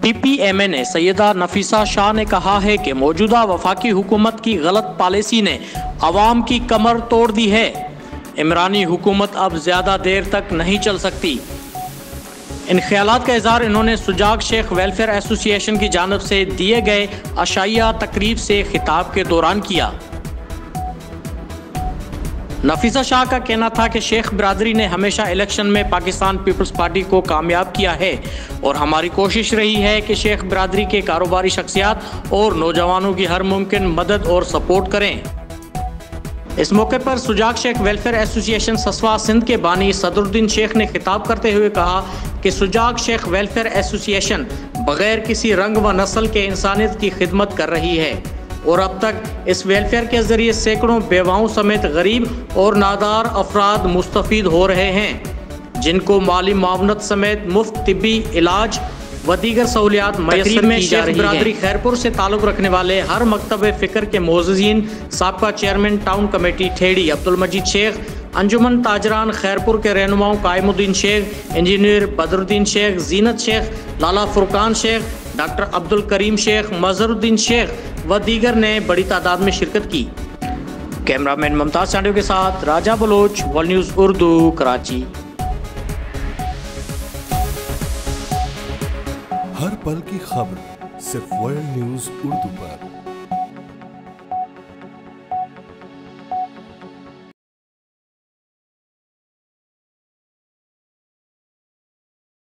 پی P M اے نے سیدہ نفیسہ شاہ نے کہا ہے کہ موجودہ وفاقی حکومت کی غلط پالیسی نے عوام کی کمر توڑ دی ہے۔ عمرانی حکومت اب زیادہ دیر تک نہیں چل سکتی۔ ان خیالات کا اظہار انہوں نے سجاگ شیخ ویلفیئر ایسوسی ایشن کی جانب سے دیے گئے عشائیہ تقریب سے خطاب کے دوران کیا۔ نفیسہ شاہ کا کہنا تھا کہ شیخ برادری نے ہمیشہ الیکشن میں پاکستان پیپلز پارٹی کو کامیاب کیا ہے اور ہماری کوشش رہی ہے کہ شیخ برادری کے کاروباری شخصیات اور نوجوانوں کی ہر ممکن مدد اور سپورٹ کریں۔ اس موقع پر سجاگ شیخ ویلفیئر ایسوسی ایشن سسوا سندھ کے بانی صدر الدین شیخ نے خطاب کرتے ہوئے کہا کہ سجاگ شیخ ویلفیئر ایسوسی ایشن بغیر کسی رنگ و نسل کے انسانیت کی خدمت کر رہی ہے اور اب تک اس ویلفیئر کے ذریعے سینکڑوں بیواؤں سمیت غریب اور نادار افراد مستفید ہو رہے ہیں، جن کو مالی معاونت سمیت مفت طبی علاج و دیگر سہولیات میسر کی جا رہی ہیں۔ برادری خیرپور سے تعلق رکھنے والے ہر مکتب فکر کے معززین، سابقہ چیئرمین ٹاؤن کمیٹی ٹھیڑی عبدالمجید شیخ، انجمن تاجران خیرپور کے رہنماؤں قائم الدین شیخ، انجینئر بدر الدین شیخ، زینت شیخ، لالا فرقان شیخ، ڈاکٹر عبدالکریم شیخ، مظہر الدین شیخ و دیگر نے بڑی تعداد میں شرکت کی۔ کیمرامین ممتاز چانڈیو کے ساتھ راجہ بلوچ، ورلڈ نیوز اردو، کراچی۔ ہر پل کی خبر صرف ورلڈ نیوز اردو پر۔